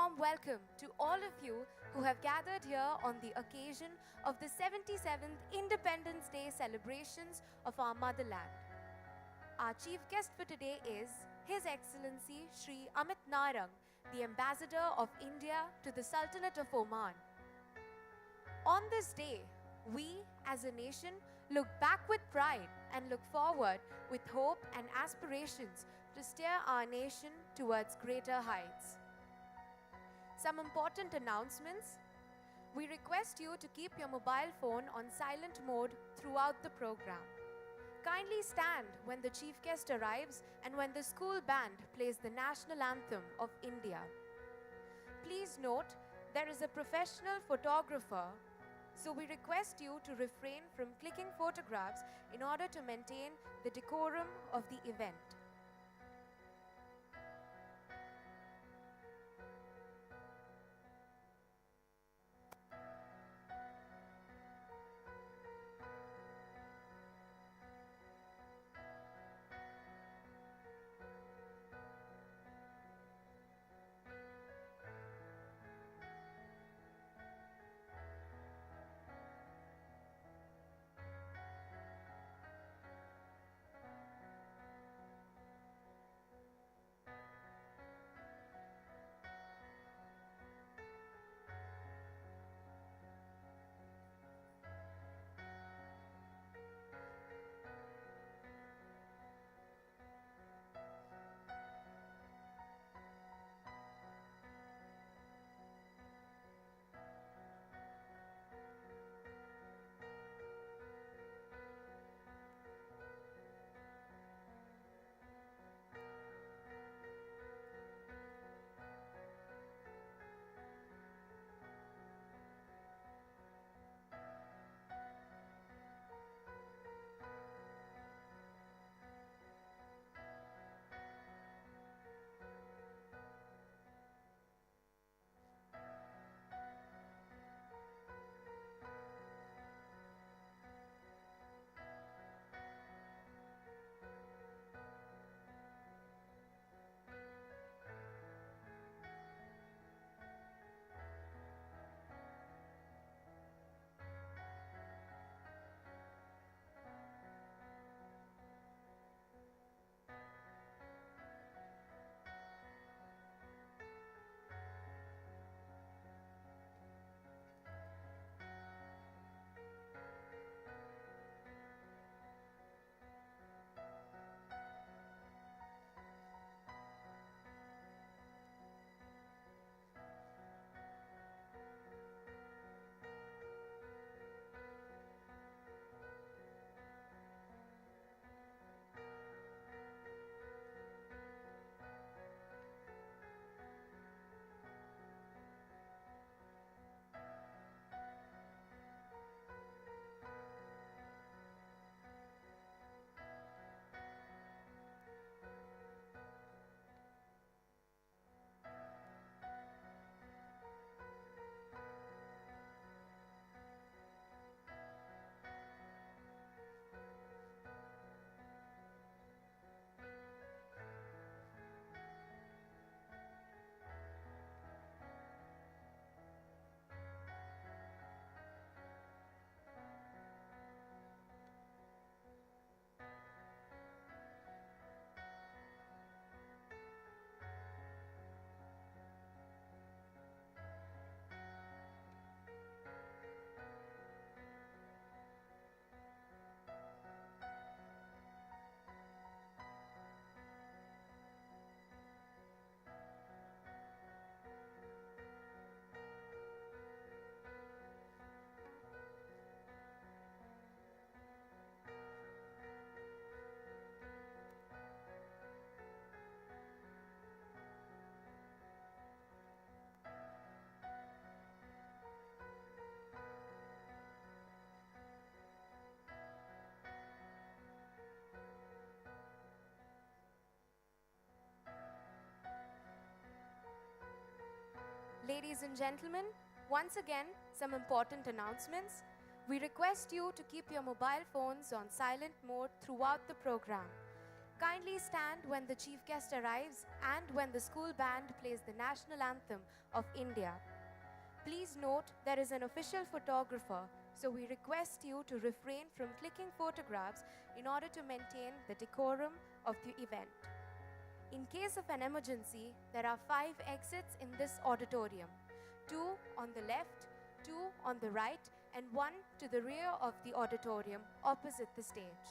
warm welcome to all of you who have gathered here on the occasion of the 77th Independence Day celebrations of our motherland. Our chief guest for today is His Excellency Shri Amit Narang, the Ambassador of India to the Sultanate of Oman. On this day, we as a nation look back with pride and look forward with hope and aspirations to steer our nation towards greater heights. Some important announcements. We request you to keep your mobile phone on silent mode throughout the program. Kindly stand when the chief guest arrives and when the school band plays the national anthem of India. Please note, there is a professional photographer, so we request you to refrain from clicking photographs in order to maintain the decorum of the event. Ladies and gentlemen, once again, some important announcements. We request you to keep your mobile phones on silent mode throughout the program. Kindly stand when the chief guest arrives and when the school band plays the national anthem of India. Please note there is an official photographer, so we request you to refrain from clicking photographs in order to maintain the decorum of the event. In case of an emergency, there are 5 exits in this auditorium, 2 on the left, 2 on the right, and 1 to the rear of the auditorium opposite the stage.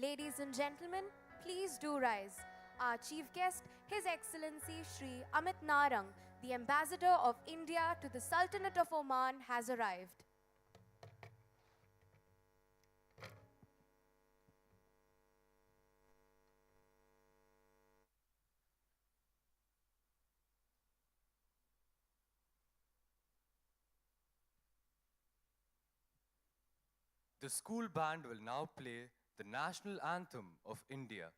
Ladies and gentlemen, please do rise. Our chief guest, His Excellency Shri Amit Narang, the Ambassador of India to the Sultanate of Oman, has arrived. The school band will now play the national anthem of India.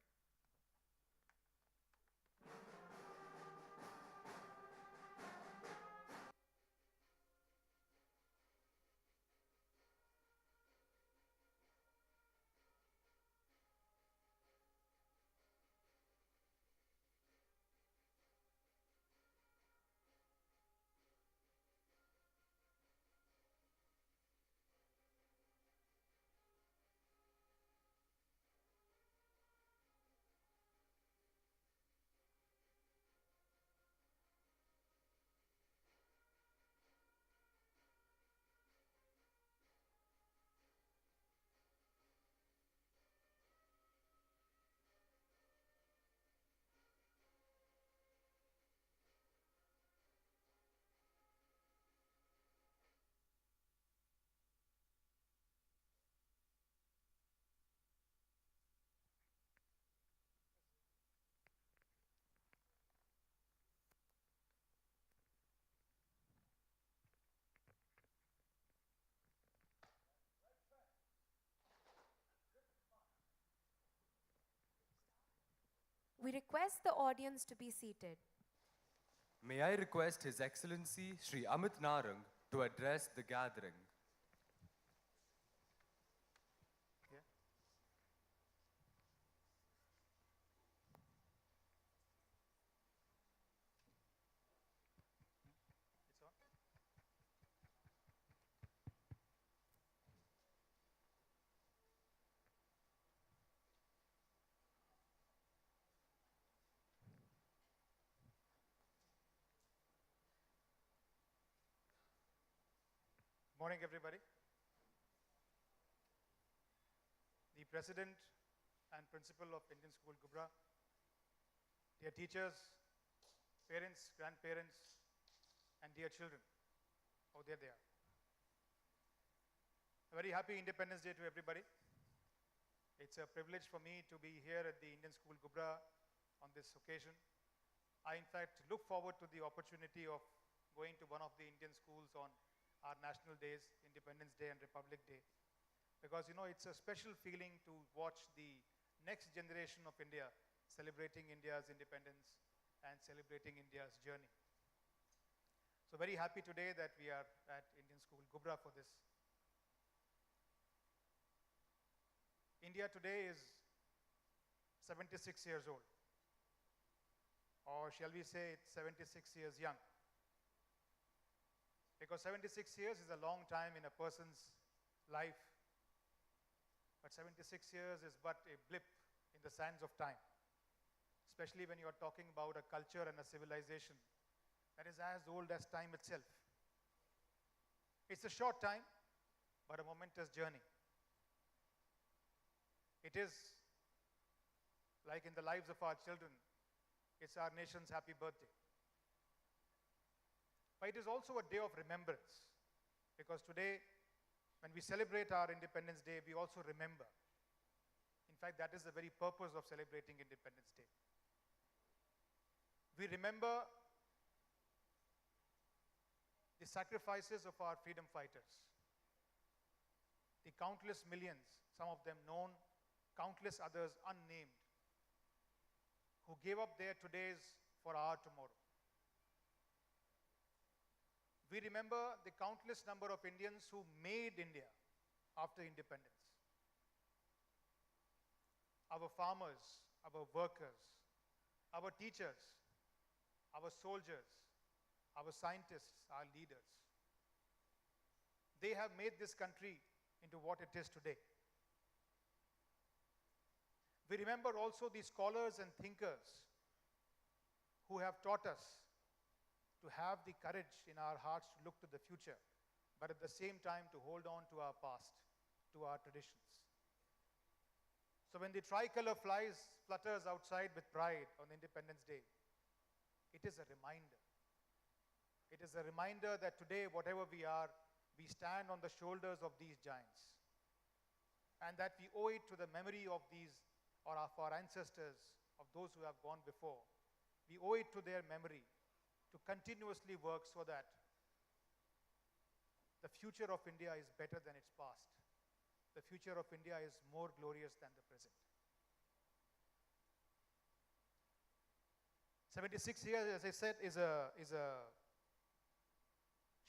We request the audience to be seated. May I request His Excellency Shri Amit Narang to address the gathering. Morning, everybody. The President and Principal of Indian School Gubra, dear teachers, parents, grandparents, and dear children. Oh, there they are. A very happy Independence Day to everybody. It's a privilege for me to be here at the Indian School Gubra on this occasion. I, in fact, look forward to the opportunity of going to one of the Indian schools on our national days, Independence Day and Republic Day. Because, you know, it's a special feeling to watch the next generation of India celebrating India's independence and celebrating India's journey. So very happy today that we are at Indian School Gubra for this. India today is 76 years old. Or shall we say it's 76 years young. Because 76 years is a long time in a person's life. But 76 years is but a blip in the sands of time. Especially when you are talking about a culture and a civilization that is as old as time itself. It's a short time, but a momentous journey. It is like in the lives of our children, it's our nation's happy birthday. But it is also a day of remembrance, because today, when we celebrate our Independence Day, we also remember. In fact, that is the very purpose of celebrating Independence Day. We remember the sacrifices of our freedom fighters, the countless millions, some of them known, countless others unnamed, who gave up their todays for our tomorrow. We remember the countless number of Indians who made India after independence. Our farmers, our workers, our teachers, our soldiers, our scientists, our leaders. They have made this country into what it is today. We remember also the scholars and thinkers who have taught us to have the courage in our hearts to look to the future, but at the same time to hold on to our past, to our traditions. So when the tricolor flutters outside with pride on Independence Day, it is a reminder. It is a reminder that today, whatever we are, we stand on the shoulders of these giants. And that we owe it to the memory of these, or of our ancestors, of those who have gone before. We owe it to their memory to continuously work so that the future of India is better than its past. The future of India is more glorious than the present. 76 years, as I said, is a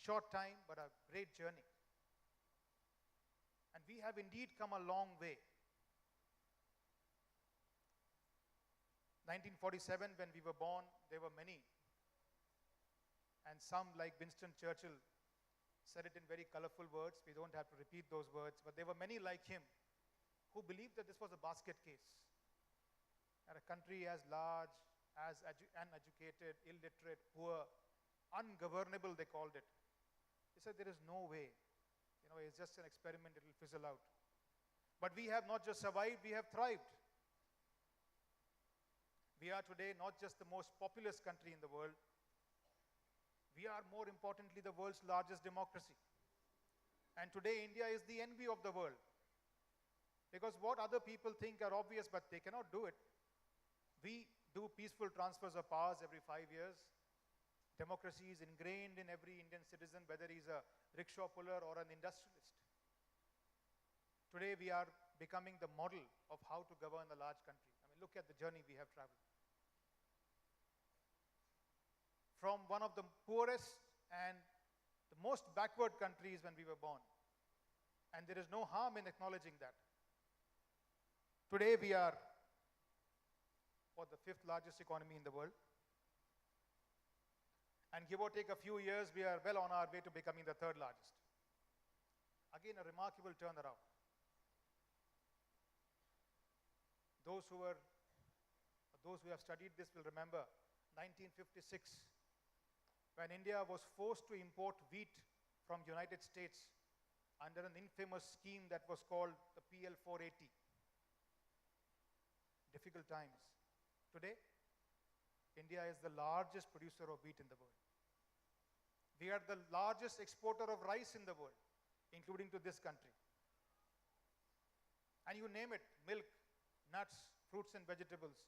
short time, but a great journey. And we have indeed come a long way. 1947, when we were born, there were many. And some, like Winston Churchill, said it in very colorful words. We don't have to repeat those words. But there were many like him who believed that this was a basket case. That a country as large, as uneducated, illiterate, poor, ungovernable, they called it. They said there is no way. You know, it's just an experiment, it will fizzle out. But we have not just survived, we have thrived. We are today not just the most populous country in the world, we are, more importantly, the world's largest democracy. And today, India is the envy of the world. Because what other people think are obvious, but they cannot do it. We do peaceful transfers of powers every 5 years. Democracy is ingrained in every Indian citizen, whether he's a rickshaw puller or an industrialist. Today, we are becoming the model of how to govern a large country. I mean, look at the journey we have traveled. From one of the poorest and the most backward countries when we were born. And there is no harm in acknowledging that. Today we are, what, the 5th largest economy in the world. And give or take a few years, we are well on our way to becoming the 3rd largest. Again, a remarkable turnaround. Those who have studied this will remember 1956, when India was forced to import wheat from United States under an infamous scheme that was called the PL 480. Difficult times. Today, India is the largest producer of wheat in the world. We are the largest exporter of rice in the world, including to this country. And you name it, milk, nuts, fruits and vegetables.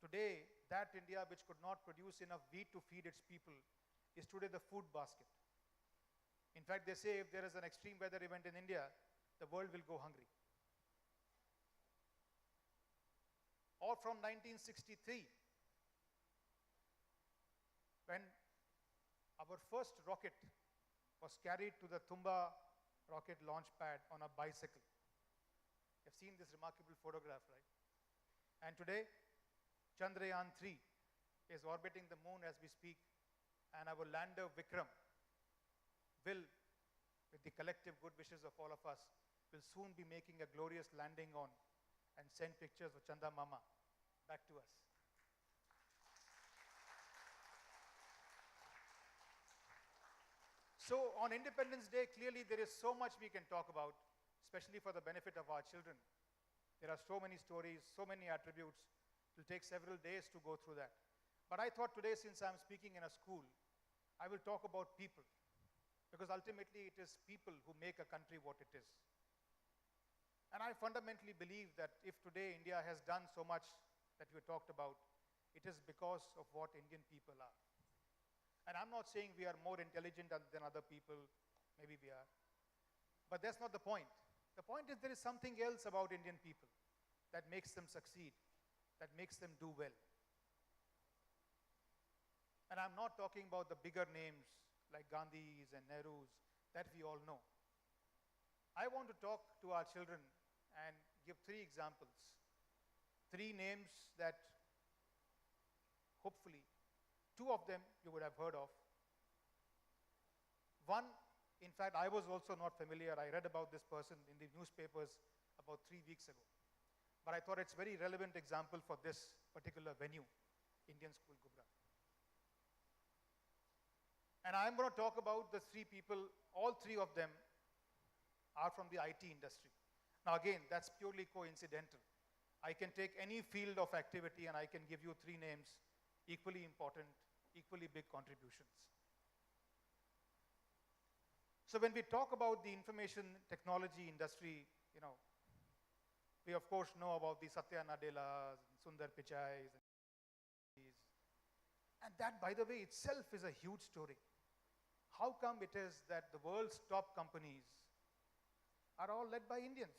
Today, that India which could not produce enough wheat to feed its people is today the food basket. In fact, they say if there is an extreme weather event in India, the world will go hungry. Or from 1963, when our first rocket was carried to the Tumba rocket launch pad on a bicycle. You've seen this remarkable photograph, right? And today, Chandrayaan 3 is orbiting the moon as we speak, and our lander Vikram will, with the collective good wishes of all of us, will soon be making a glorious landing on and send pictures of Chanda Mama back to us. So on Independence Day, clearly there is so much we can talk about, especially for the benefit of our children. There are so many stories, so many attributes. It will take several days to go through that. But I thought today, since I'm speaking in a school, I will talk about people. Because ultimately it is people who make a country what it is. And I fundamentally believe that if today India has done so much that we talked about, it is because of what Indian people are. And I'm not saying we are more intelligent than other people, maybe we are. But that's not the point. The point is there is something else about Indian people that makes them succeed, that makes them do well. And I'm not talking about the bigger names like Gandhis and Nehrus that we all know. I want to talk to our children and give 3 examples. 3 names that hopefully 2 of them you would have heard of. One, in fact, I was also not familiar. I read about this person in the newspapers about 3 weeks ago. But I thought it's a very relevant example for this particular venue, Indian School Gubra. And I'm going to talk about the 3 people, all 3 of them are from the IT industry. Now again, that's purely coincidental. I can take any field of activity and I can give you three names, equally important, equally big contributions. So when we talk about the information technology industry, we of course know about the Satya Nadellas, Sundar Pichais, and that, by the way, itself is a huge story. How come it is that the world's top companies are all led by Indians?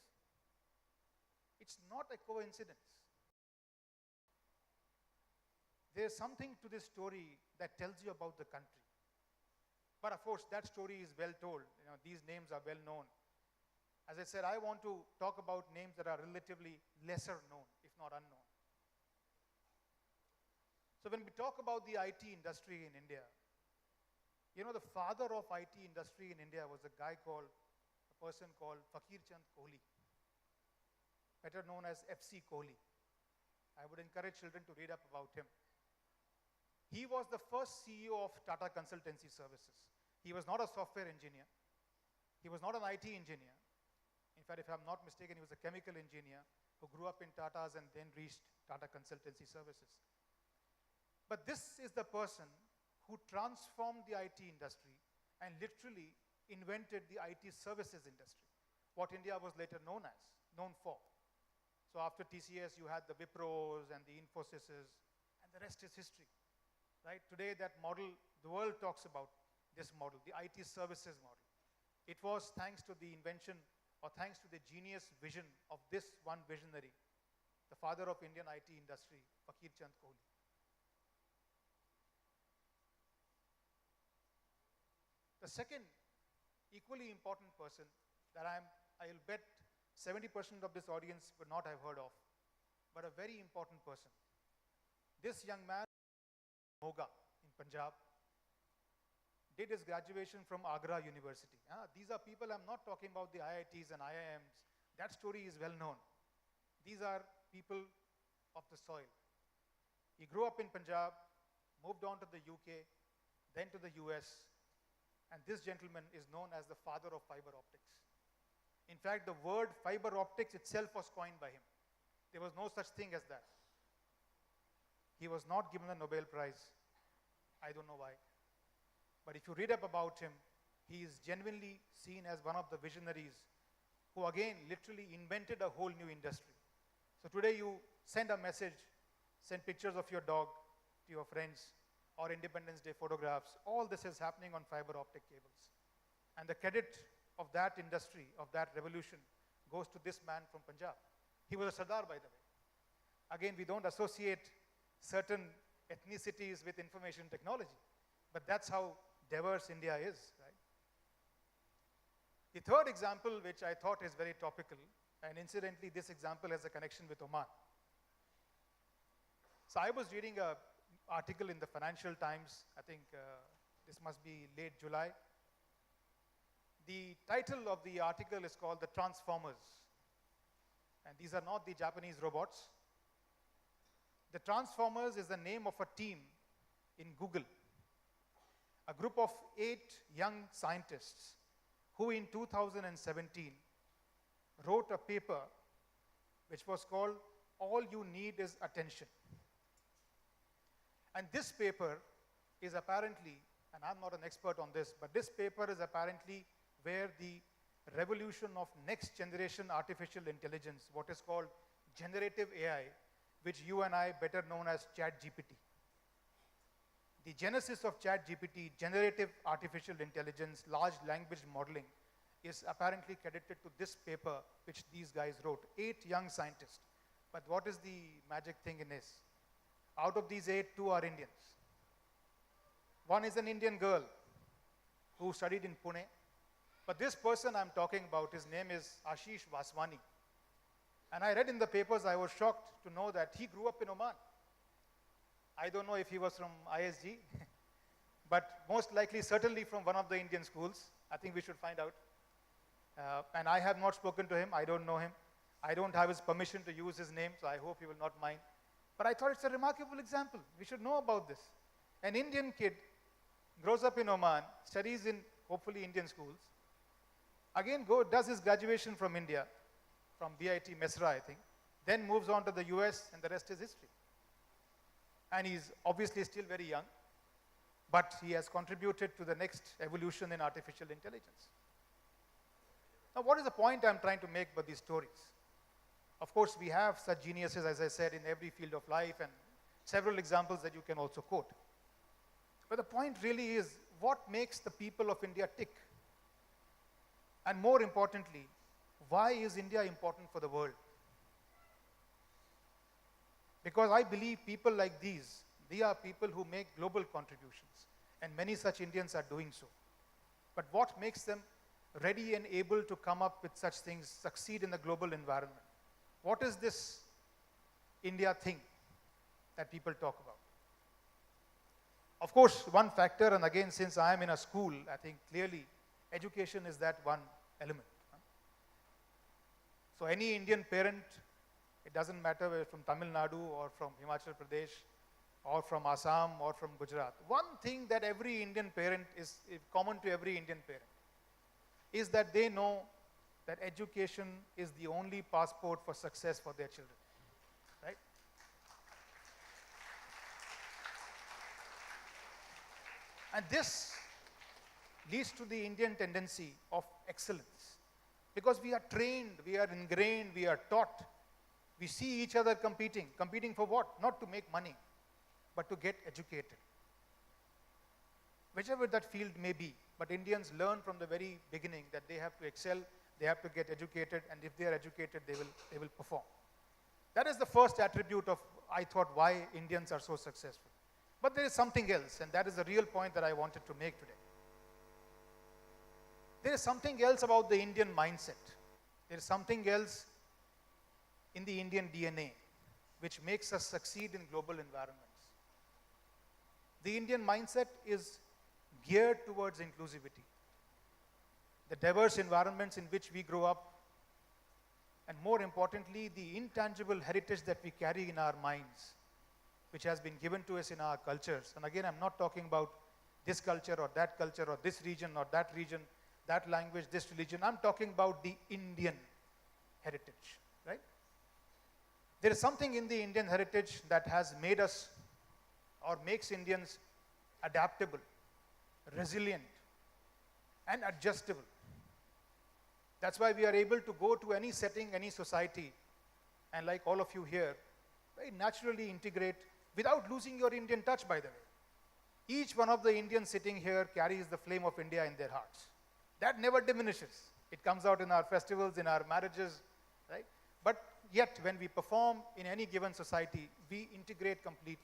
It's not a coincidence. There's something to this story that tells you about the country. But of course, that story is well told. These names are well known. As I said, I want to talk about names that are relatively lesser known, if not unknown. So when we talk about the IT industry in India, the father of IT industry in India was a person called Fakir Chand Kohli, better known as FC Kohli. I would encourage children to read up about him. He was the first CEO of Tata Consultancy Services. He was not a software engineer. He was not an IT engineer. In fact, if I'm not mistaken, he was a chemical engineer who grew up in Tata's and then reached Tata Consultancy Services. But this is the person who transformed the IT industry and literally invented the IT services industry, what India was later known for. So after TCS, you had the Wipros and the Infosys, and the rest is history. Right? Today, that model, the world talks about this model, the IT services model. It was thanks to the invention or thanks to the genius vision of this one visionary, the father of Indian IT industry, Fakir Chand Kohli. The second equally important person that I'll bet 70% of this audience would not have heard of, but a very important person. This young man, Moga in Punjab, did his graduation from Agra University. These are people, I'm not talking about the IITs and IIMs. That story is well known. These are people of the soil. He grew up in Punjab, moved on to the UK, then to the US, and this gentleman is known as the father of fiber optics. In fact, the word fiber optics itself was coined by him. There was no such thing as that. He was not given a Nobel Prize. I don't know why. But if you read up about him, he is genuinely seen as one of the visionaries who again literally invented a whole new industry. So today you send a message, send pictures of your dog to your friends, or Independence Day photographs. All this is happening on fiber optic cables. And the credit of that industry, of that revolution, goes to this man from Punjab. He was a Sardar, by the way. Again, we don't associate certain ethnicities with information technology, but that's how diverse India is, right? The third example, which I thought is very topical, and incidentally, this example has a connection with Oman. So I was reading an article in the Financial Times, I think this must be late July. The title of the article is called The Transformers. And these are not the Japanese robots. The Transformers is the name of a team in Google. A group of 8 young scientists who in 2017 wrote a paper which was called All You Need Is Attention. And this paper is apparently, and I'm not an expert on this, but this paper is apparently where the revolution of next generation artificial intelligence, what is called generative AI, which you and I better known as ChatGPT. The genesis of ChatGPT, generative artificial intelligence, large language modeling, is apparently credited to this paper which these guys wrote, 8 young scientists. But what is the magic thing in this? Out of these 8, 2 are Indians. One is an Indian girl who studied in Pune. But this person I'm talking about, his name is Ashish Vaswani. And I read in the papers, I was shocked to know that he grew up in Oman. I don't know if he was from ISG, but most likely, certainly from one of the Indian schools. I think we should find out. And I have not spoken to him. I don't know him. I don't have his permission to use his name, so I hope he will not mind. But I thought it's a remarkable example. We should know about this. An Indian kid grows up in Oman, studies in hopefully Indian schools, again does his graduation from India, from BIT Mesra, I think, then moves on to the US, and the rest is history. And he's obviously still very young, but he has contributed to the next evolution in artificial intelligence. Now, what is the point I'm trying to make with these stories? Of course, we have such geniuses, as I said, in every field of life, and several examples that you can also quote. But the point really is, what makes the people of India tick? And more importantly, why is India important for the world? Because I believe people like these, they are people who make global contributions, and many such Indians are doing so. But what makes them ready and able to come up with such things, succeed in the global environment? What is this India thing that people talk about? Of course, one factor, and again, since I am in a school, I think clearly education is that one element. So any Indian parent, it doesn't matter whether from Tamil Nadu or from Himachal Pradesh or from Assam or from Gujarat, one thing that every Indian parent is common to every Indian parent is that they know that education is the only passport for success for their children, right? And this leads to the Indian tendency of excellence, because we are trained, we are ingrained, we are taught. We see each other competing. Competing for what? Not to make money, but to get educated. Whichever that field may be, but Indians learn from the very beginning that they have to excel, they have to get educated, and if they are educated, they will perform. That is the first attribute of, I thought, why Indians are so successful. But there is something else, and that is the real point that I wanted to make today. There is something else about the Indian mindset. There is something else in the Indian DNA which makes us succeed in global environments. The Indian mindset is geared towards inclusivity. The diverse environments in which we grow up, and more importantly, the intangible heritage that we carry in our minds, which has been given to us in our cultures. And again, I'm not talking about this culture or this region or that region, that language, this religion. I'm talking about the Indian heritage, right? There is something in the Indian heritage that has made us, or makes Indians adaptable, resilient, and adjustable. That's why we are able to go to any setting, any society, and like all of you here, very naturally integrate without losing your Indian touch, by the way. Each one of the Indians sitting here carries the flame of India in their hearts. That never diminishes. It comes out in our festivals, in our marriages, right? But yet, when we perform in any given society, we integrate completely.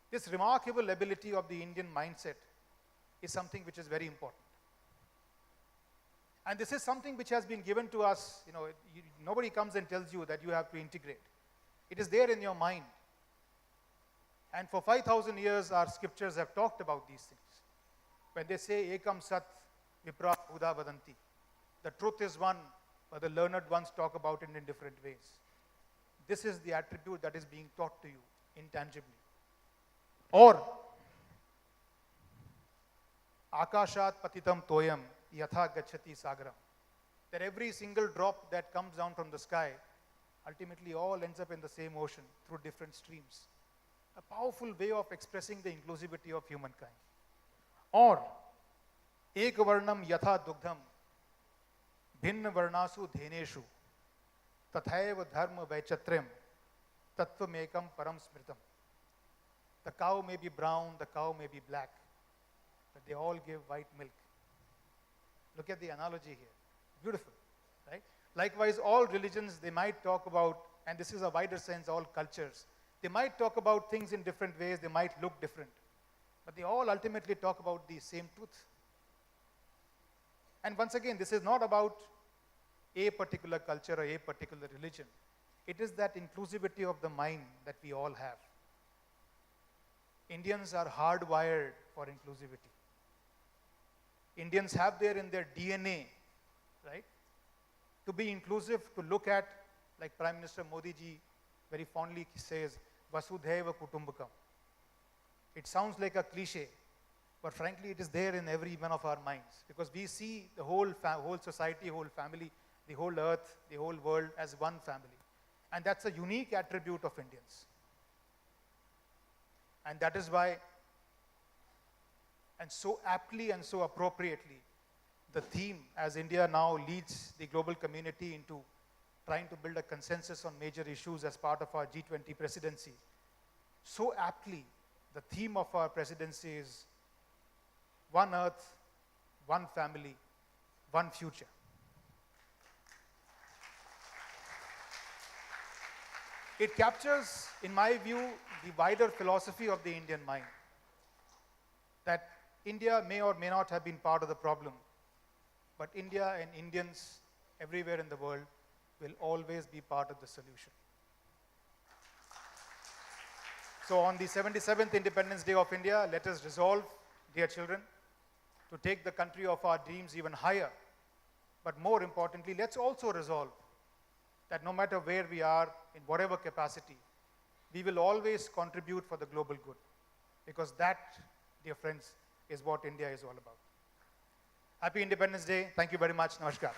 This remarkable ability of the Indian mindset is something which is very important. And this is something which has been given to us. Nobody comes and tells you that you have to integrate. It is there in your mind. And for 5,000 years, our scriptures have talked about these things. When they say, Ekam Sat Vipra Buddha Vadanti, the truth is one, but the learned ones talk about it in different ways. This is the attribute that is being taught to you intangibly. Or, Akashat Patitam Toyam Yatha Gachati Sagaram, that every single drop that comes down from the sky ultimately all ends up in the same ocean through different streams. A powerful way of expressing the inclusivity of humankind. Or, Ek Varnam Yatha Dugdham Bhinna Varnasu Dheneshu Tathaiva Dharma Vaichatrem Tattvamekam Param Smritam. The cow may be brown, the cow may be black, but they all give white milk. Look at the analogy here. Beautiful, right? Likewise, all religions, they might talk about, and this is a wider sense, all cultures, they might talk about things in different ways, they might look different, but they all ultimately talk about the same truth. And once again, this is not about a particular culture or a particular religion. It is that inclusivity of the mind that we all have. Indians are hardwired for inclusivity. Indians have there in their DNA, right, to be inclusive, to look at, like Prime Minister Modi ji very fondly says, Vasudhaiva Kutumbakam. It sounds like a cliche, but frankly, it is there in every one of our minds, because we see the whole society, whole family, the whole earth, the whole world as one family. And that's a unique attribute of Indians. And that is why, and so aptly and so appropriately, the theme as India now leads the global community into trying to build a consensus on major issues as part of our G20 presidency. So aptly, the theme of our presidency is one earth, one family, one future. It captures, in my view, the wider philosophy of the Indian mind. That India may or may not have been part of the problem, but India and Indians everywhere in the world will always be part of the solution. So on the 77th Independence Day of India, let us resolve, dear children, to take the country of our dreams even higher. But more importantly, let's also resolve that no matter where we are, in whatever capacity, we will always contribute for the global good. Because that, dear friends, is what India is all about. Happy Independence Day. Thank you very much. Namaskar.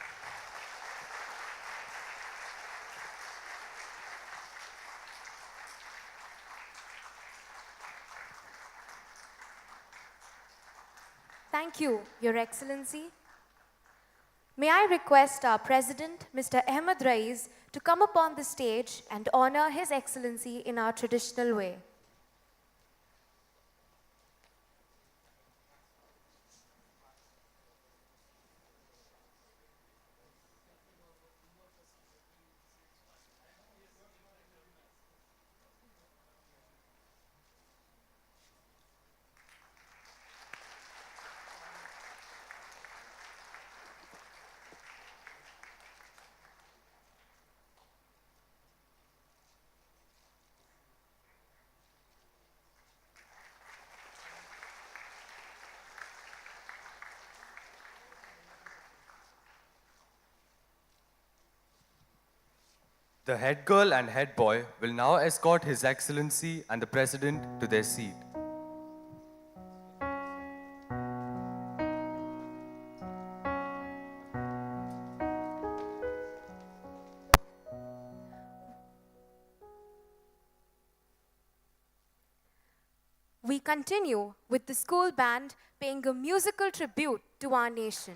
Thank you, Your Excellency. May I request our President, Mr. Ahmed Rais, to come upon the stage and honor His Excellency in our traditional way. The head girl and head boy will now escort His Excellency and the President to their seat. We continue with the school band paying a musical tribute to our nation.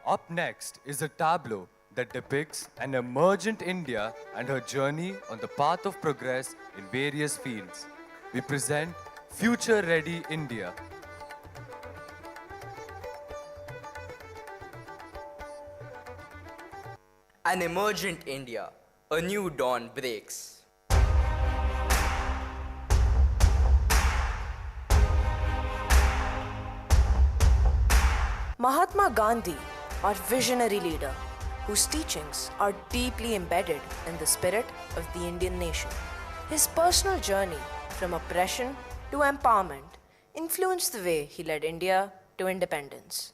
Up next is a tableau that depicts an emergent India and her journey on the path of progress in various fields. We present Future Ready India. An emergent India, a new dawn breaks. Mahatma Gandhi, our visionary leader, whose teachings are deeply embedded in the spirit of the Indian nation. His personal journey from oppression to empowerment influenced the way he led India to independence.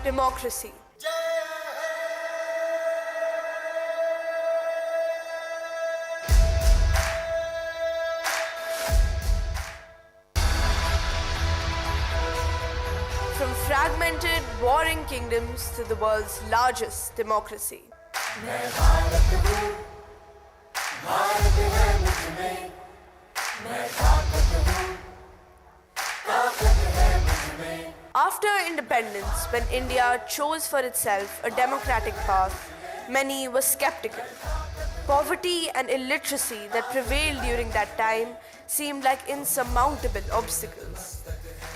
Democracy. From fragmented, warring kingdoms to the world's largest democracy. After independence, when India chose for itself a democratic path, many were skeptical. Poverty and illiteracy that prevailed during that time seemed like insurmountable obstacles.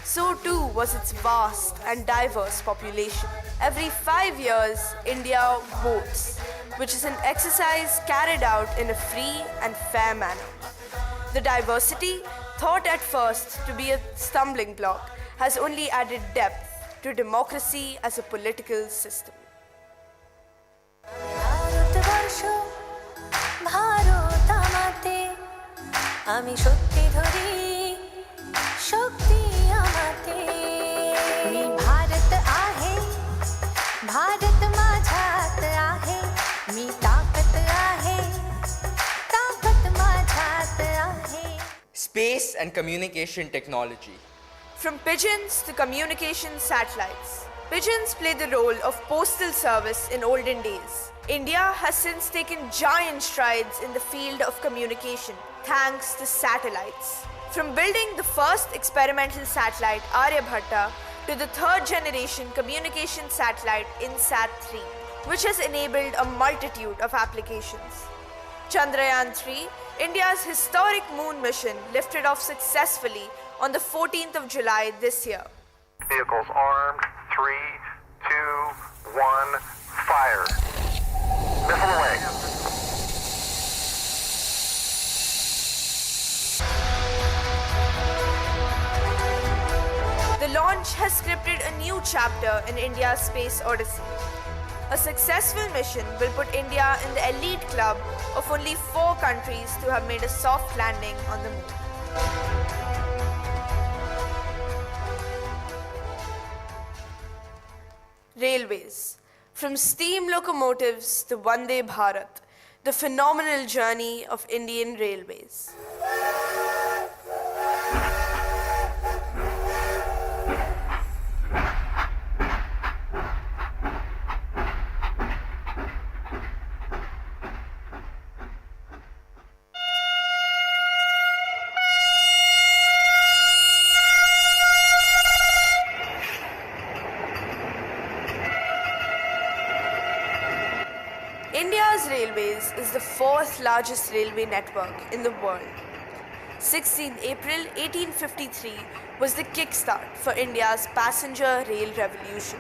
So too was its vast and diverse population. Every 5 years, India votes, which is an exercise carried out in a free and fair manner. The diversity, thought at first to be a stumbling block, has only added depth to democracy as a political system. Space and communication technology. From pigeons to communication satellites, pigeons played the role of postal service in olden days. India has since taken giant strides in the field of communication, thanks to satellites. From building the first experimental satellite, Aryabhatta, to the third generation communication satellite, INSAT-3, which has enabled a multitude of applications. Chandrayaan-3, India's historic moon mission, lifted off successfully on the 14th of July this year. Vehicles armed. 3, 2, 1, fire. Missile away. The launch has scripted a new chapter in India's space odyssey. A successful mission will put India in the elite club of only 4 countries to have made a soft landing on the moon. Railways. From steam locomotives to Vande Bharat, the phenomenal journey of Indian Railways. India's railways is the 4th largest railway network in the world. 16 April 1853 was the kickstart for India's passenger rail revolution.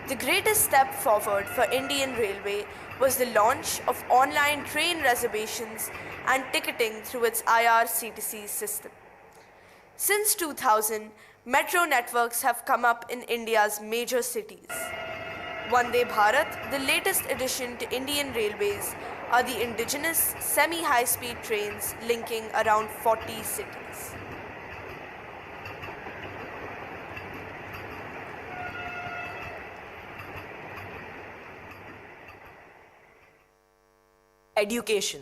The greatest step forward for Indian Railway was the launch of online train reservations and ticketing through its IRCTC system. Since 2000, metro networks have come up in India's major cities. Vande Bharat, the latest addition to Indian Railways, are the indigenous semi-high-speed trains linking around 40 cities. Education.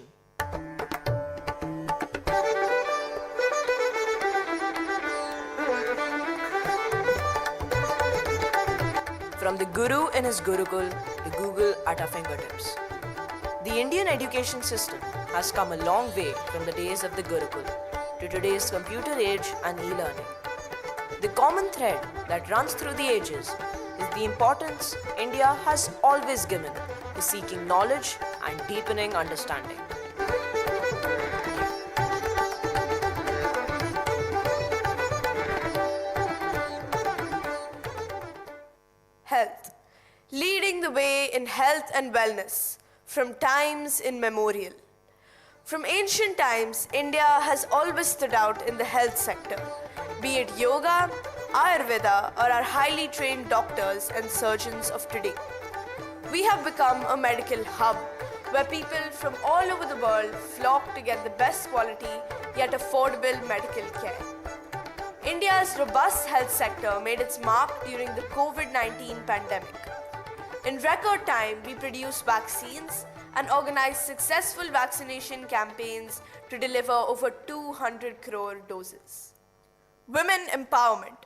From the guru in his Gurukul to Google at our fingertips. The Indian education system has come a long way from the days of the Gurukul to today's computer age and e-learning. The common thread that runs through the ages is the importance India has always given to seeking knowledge and deepening understanding. Health. Leading the way in health and wellness from times immemorial. From ancient times, India has always stood out in the health sector, be it yoga, Ayurveda, or our highly trained doctors and surgeons of today. We have become a medical hub where people from all over the world flock to get the best quality yet affordable medical care. India's robust health sector made its mark during the COVID-19 pandemic. In record time, we produced vaccines and organized successful vaccination campaigns to deliver over 200 crore doses. Women empowerment.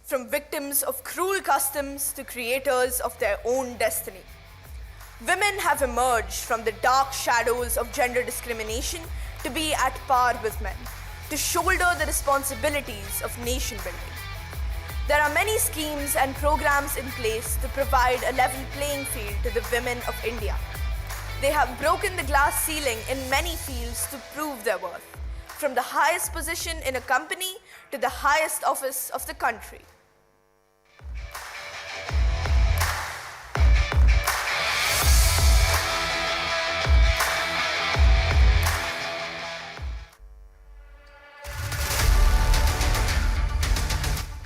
From victims of cruel customs to creators of their own destiny. Women have emerged from the dark shadows of gender discrimination to be at par with men, to shoulder the responsibilities of nation building. There are many schemes and programs in place to provide a level playing field to the women of India. They have broken the glass ceiling in many fields to prove their worth, from the highest position in a company to the highest office of the country.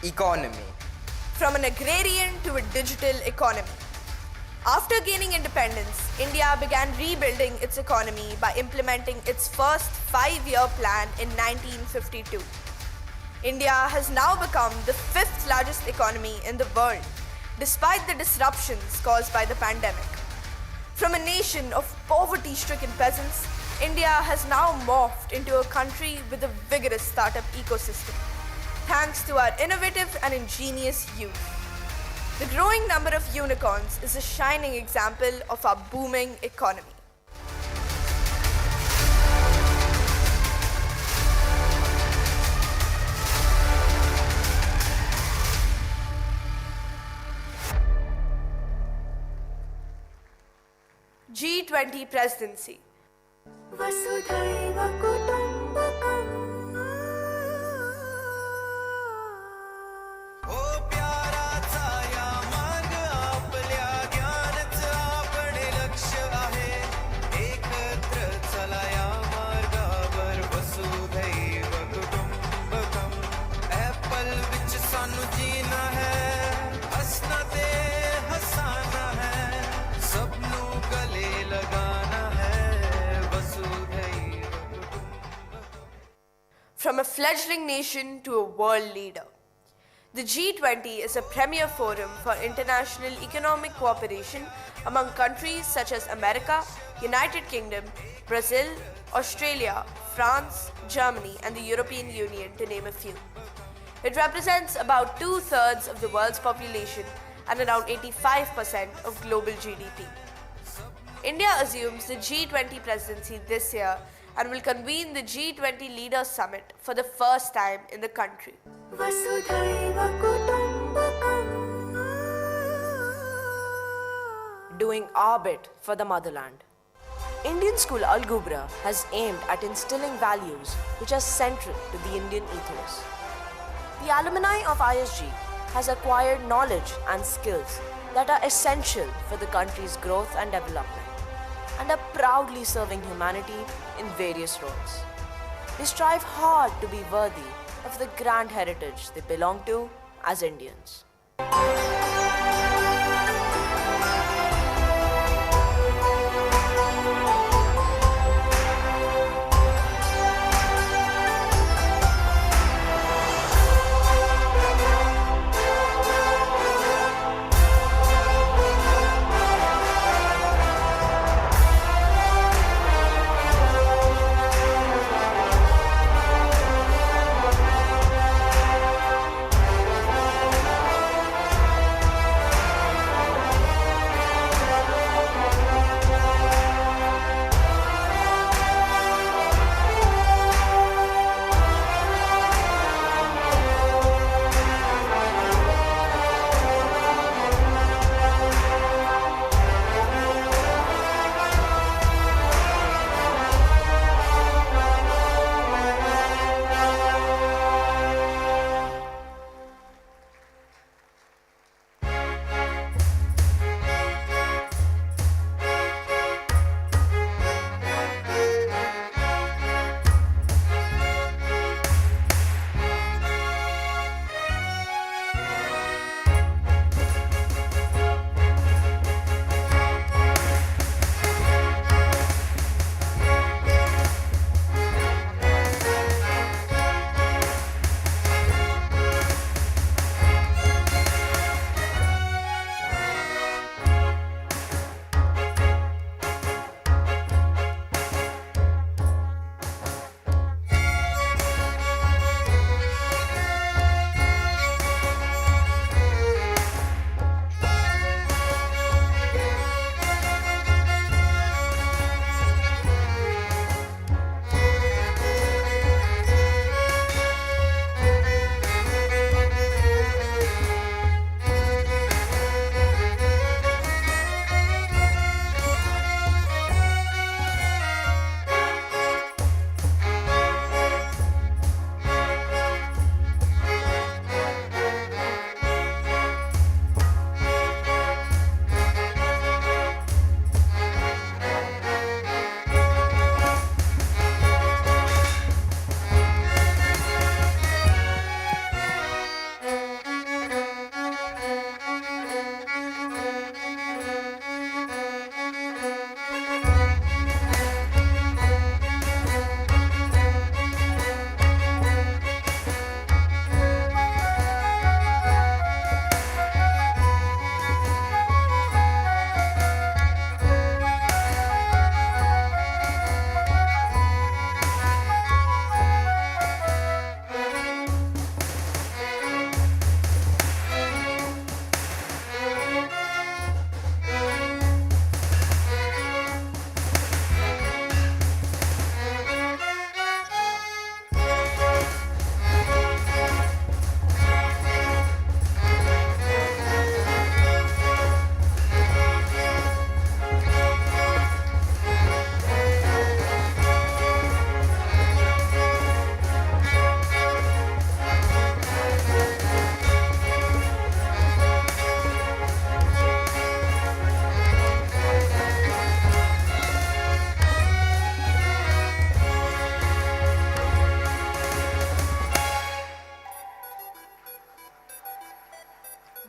Economy. From an agrarian to a digital economy. After gaining independence, India began rebuilding its economy by implementing its first 5-year plan in 1952. India has now become the 5th largest economy in the world, despite the disruptions caused by the pandemic. From a nation of poverty-stricken peasants, India has now morphed into a country with a vigorous startup ecosystem, thanks to our innovative and ingenious youth. The growing number of unicorns is a shining example of our booming economy. G20 presidency. From a fledgling nation to a world leader. The G20 is a premier forum for international economic cooperation among countries such as America, United Kingdom, Brazil, Australia, France, Germany, and the European Union, to name a few. It represents about 2/3 of the world's population and around 85% of global GDP. India assumes the G20 presidency this year and will convene the G20 Leaders Summit for the first time in the country. Doing our bit for the motherland. Indian school Al Gubra has aimed at instilling values which are central to the Indian ethos. The alumni of ISG has acquired knowledge and skills that are essential for the country's growth and development, and are proudly serving humanity in various roles. they strive hard to be worthy of the grand heritage they belong to as Indians.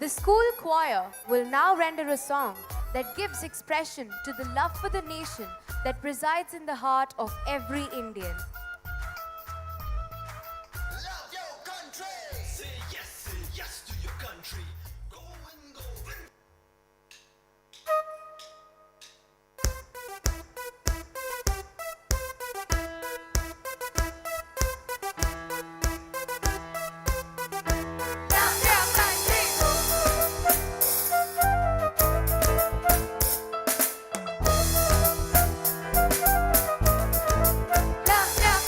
The school choir will now render a song that gives expression to the love for the nation that resides in the heart of every Indian. Love your country. Say yes to your country. Go and go and Love your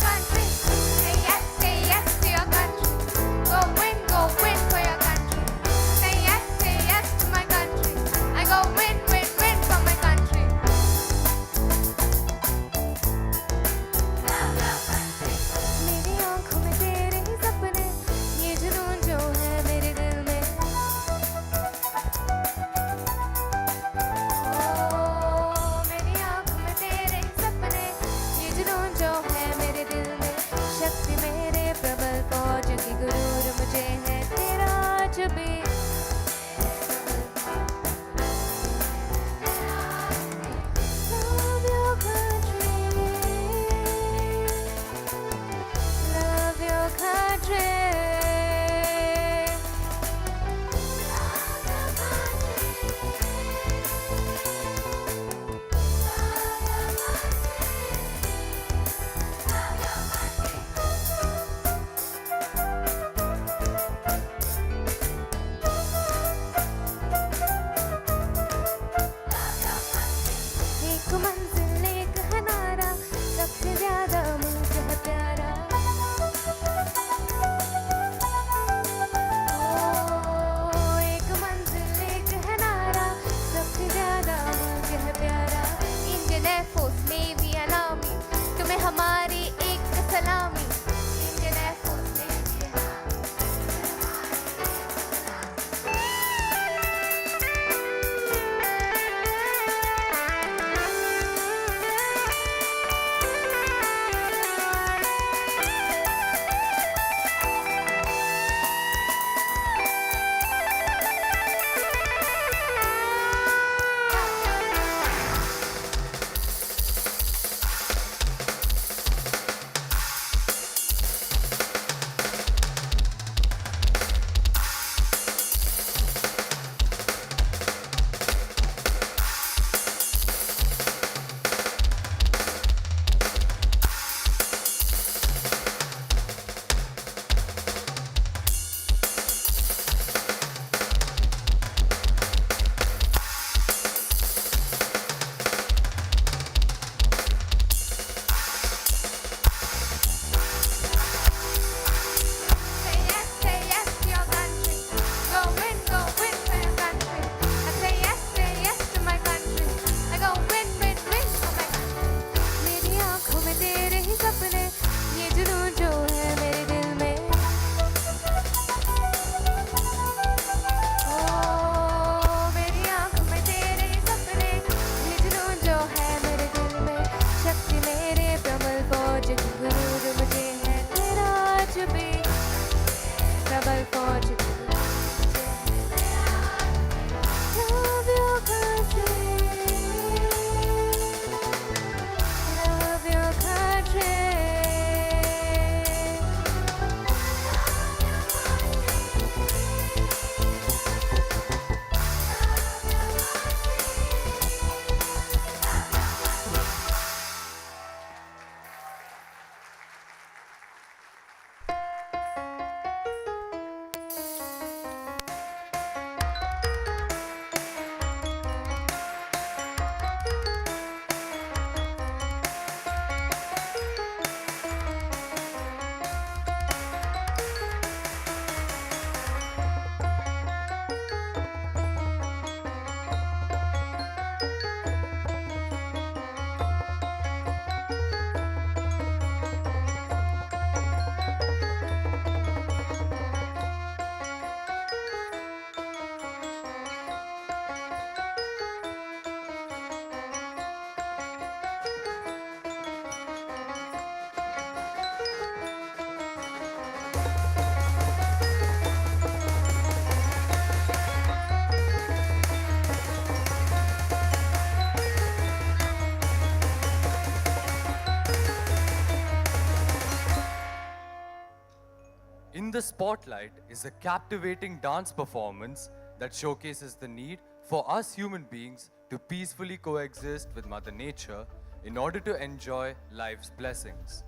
In the spotlight is a captivating dance performance that showcases the need for us human beings to peacefully coexist with Mother Nature in order to enjoy life's blessings.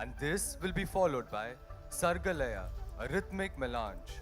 And this will be followed by Sargalaya, a rhythmic melange.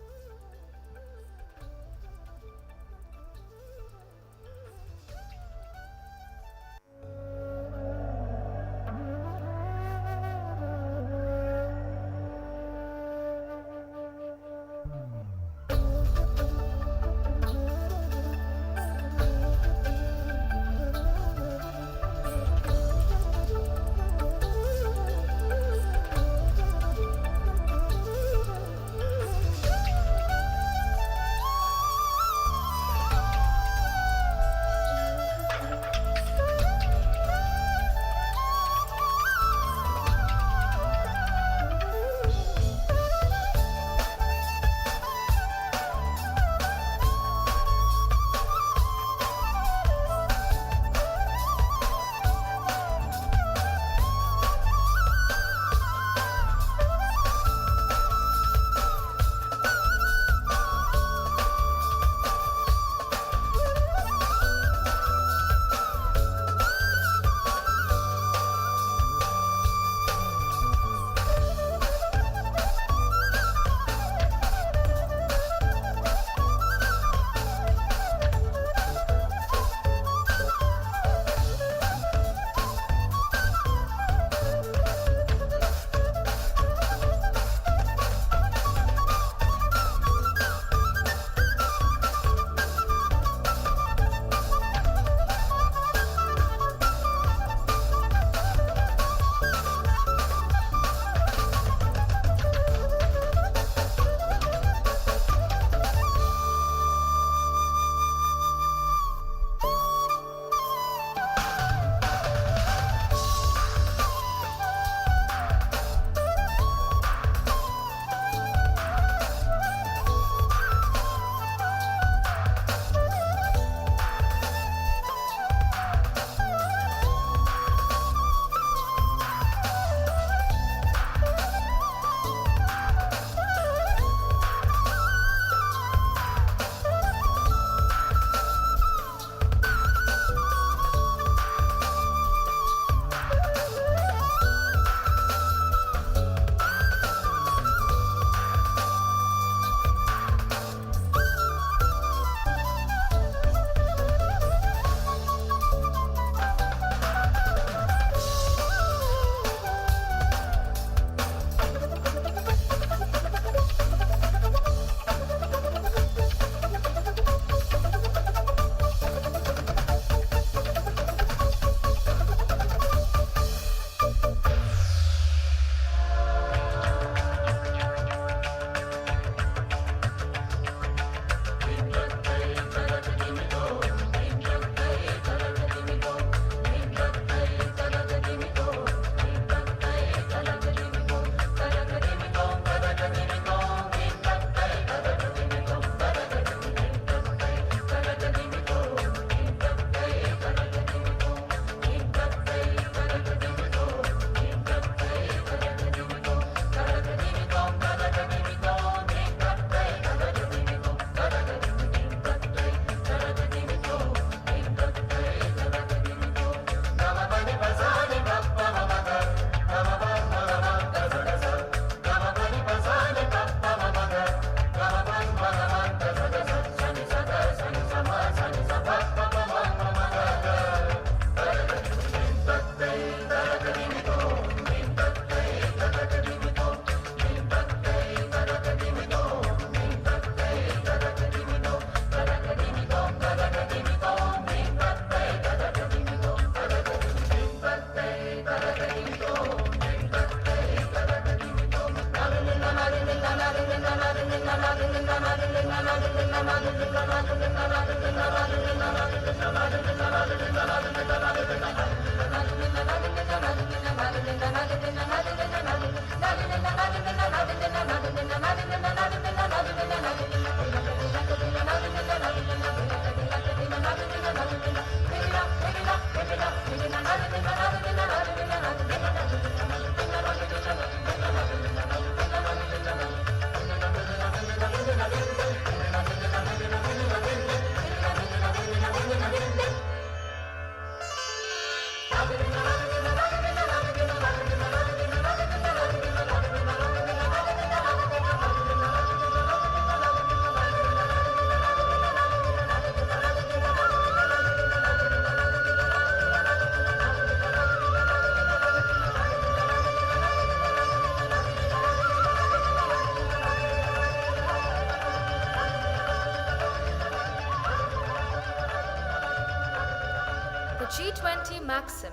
G20 maxim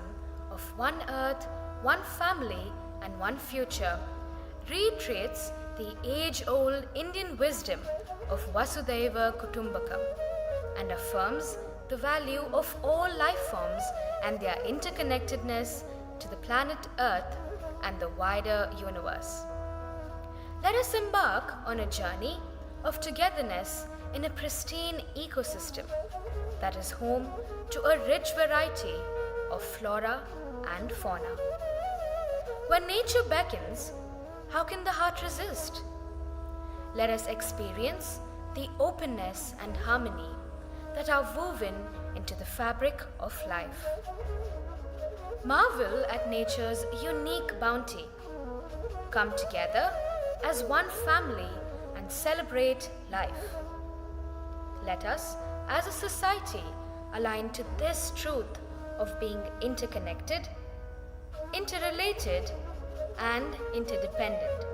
of one earth, one family, and one future reiterates the age-old Indian wisdom of Vasudhaiva Kutumbakam and affirms the value of all life forms and their interconnectedness to the planet Earth and the wider universe. Let us embark on a journey of togetherness in a pristine ecosystem that is home to a rich variety of flora and fauna. When nature beckons, how can the heart resist? Let us experience the openness and harmony that are woven into the fabric of life. Marvel at nature's unique bounty. Come together as one family and celebrate life. Let us, as a society, align to this truth of being interconnected, interrelated, and interdependent.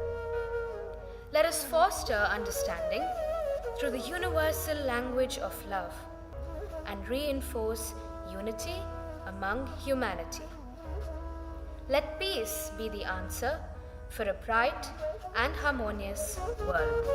Let us foster understanding through the universal language of love and reinforce unity among humanity. Let peace be the answer for a bright and harmonious world.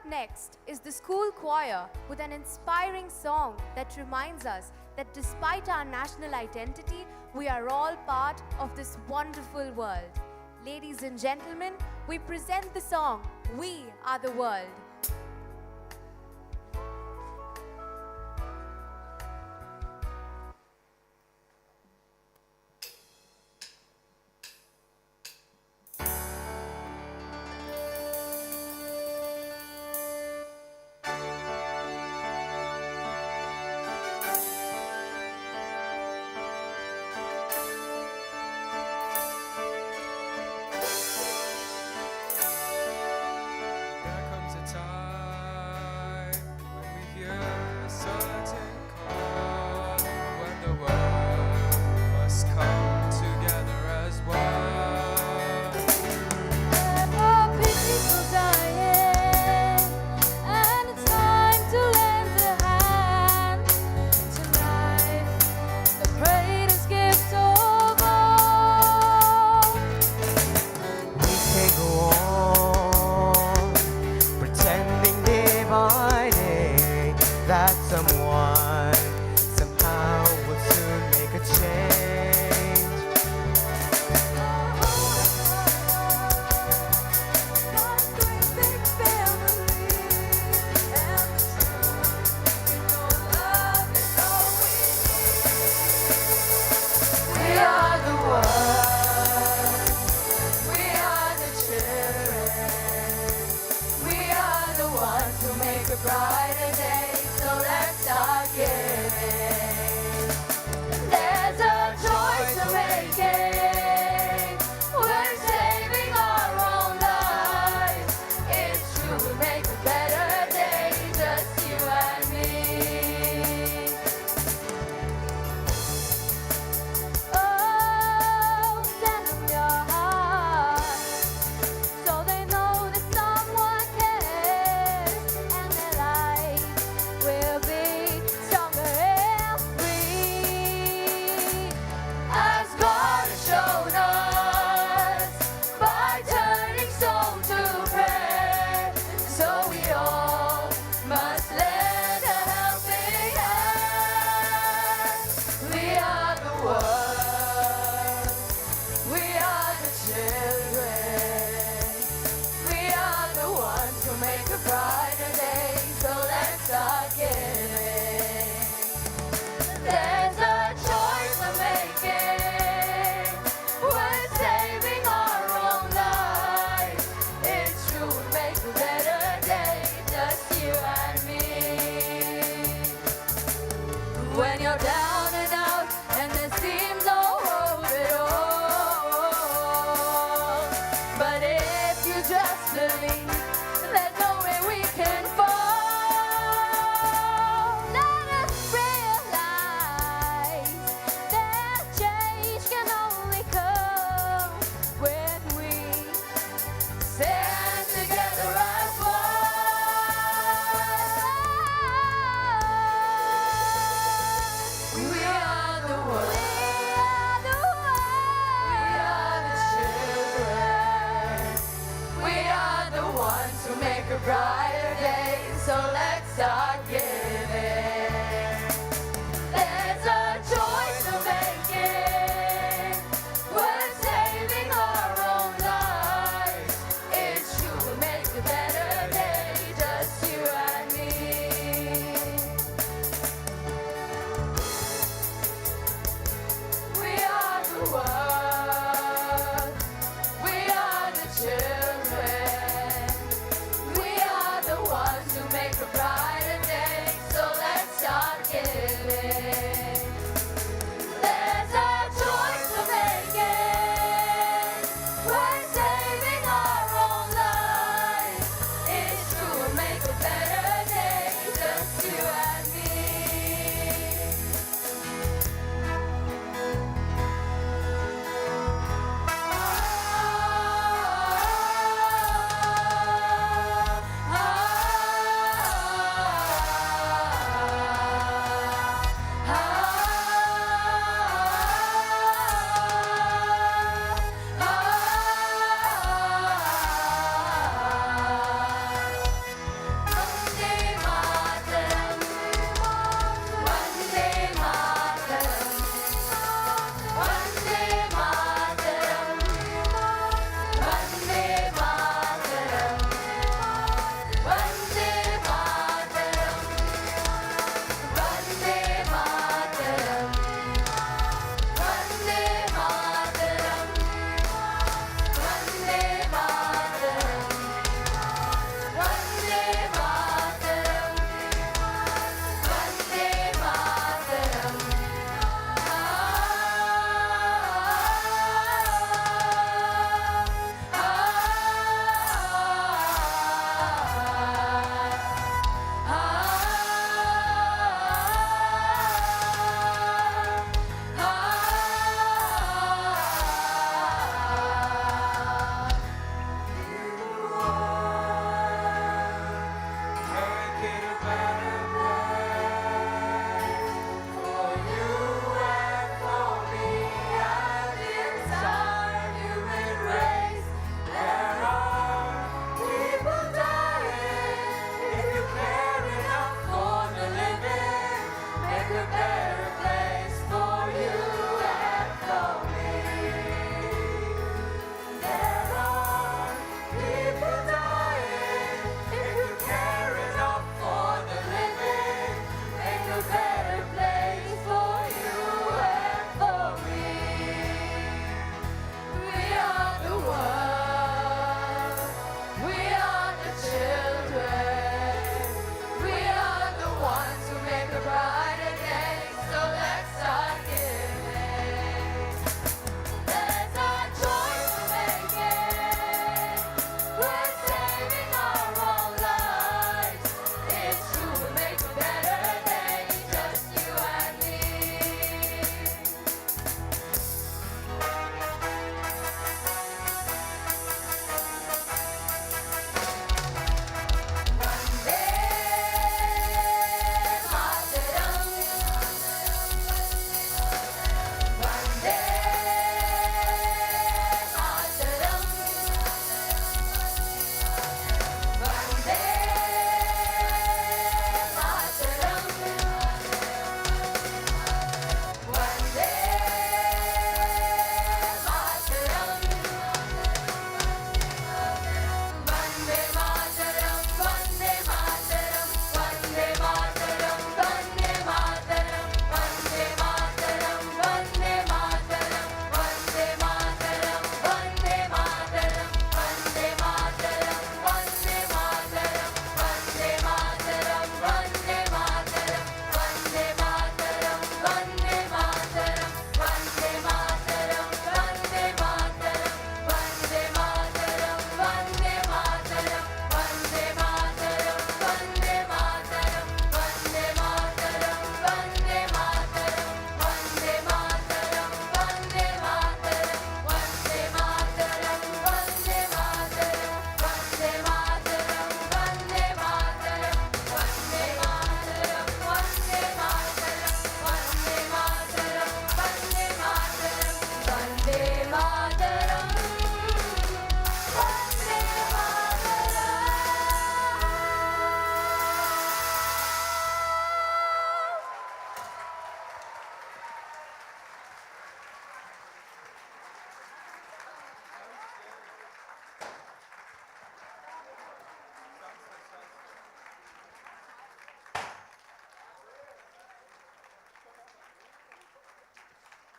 next is the school choir with an inspiring song that reminds us that despite our national identity, we are all part of this wonderful world. Ladies and gentlemen, we present the song, We Are the World. There comes a time when we hear a certain call, when the world must come together as one. There are people dying, and it's time to lend a hand to life, the greatest gift of all. We can go on pretending day by day that someone somehow will soon make a change. God's great big family, and the truth, you know, love is all we need. We are the world. We are the children. We are the ones who make a brighter day. So let's start giving. There's a choice to make it. We're saving our own lives. It's true, we make a better day, just you and me. Oh, send them your heart, so they know that someone cares, and their life will be stronger and free. As God has shown us by turning stone to bread, so we all must lend a helping hand. We are the world. We are the children. We are the ones who make a brighter day. So let's start giving. There's a choice we're making. We're saving our own lives. It's true, we make a better day, just you and me. When you're down and out and there seems no hope at all, but if you just believe, there's no way we can fall. Let us realize that change can only come when we stand together as one. We are the world. We are the children. We are the ones who make a brighter day. So let's start giving. There's a choice to make it. We're saving our own lives. It's true, we'll make a better day, just you and me. We are the world. We are the children. We are the ones who make a brighter day.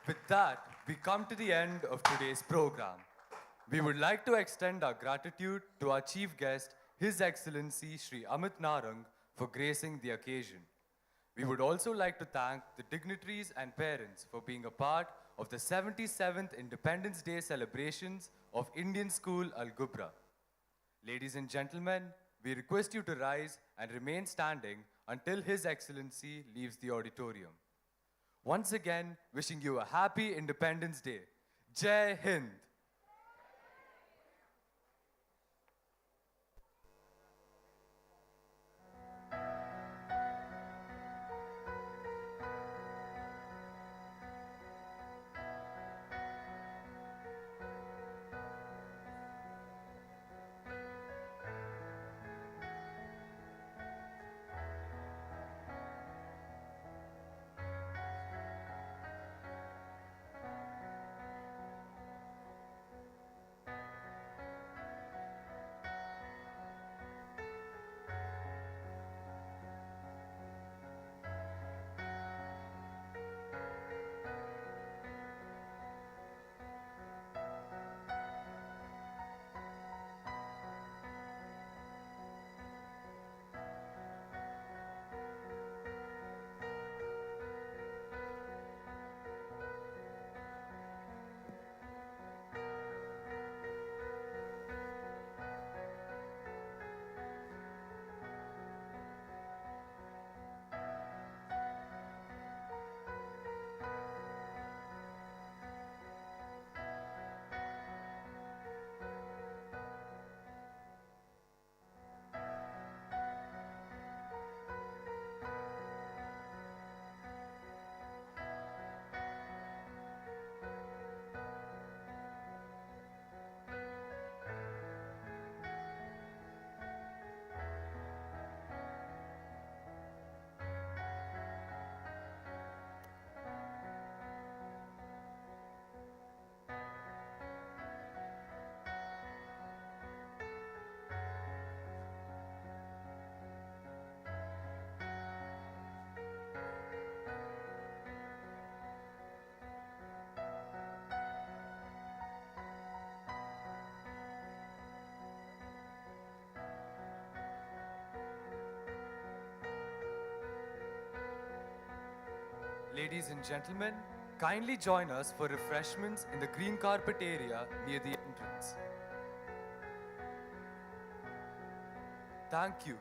With that, we come to the end of today's program. We would like to extend our gratitude to our chief guest, His Excellency Sri Amit Narang, for gracing the occasion. We would also like to thank the dignitaries and parents for being a part of the 77th Independence Day celebrations of Indian School Al Gubra. Ladies and gentlemen, we request you to rise and remain standing until His Excellency leaves the auditorium. Once again, wishing you a happy Independence Day. Jai Hind! Ladies and gentlemen, kindly join us for refreshments in the green carpet area near the entrance. Thank you.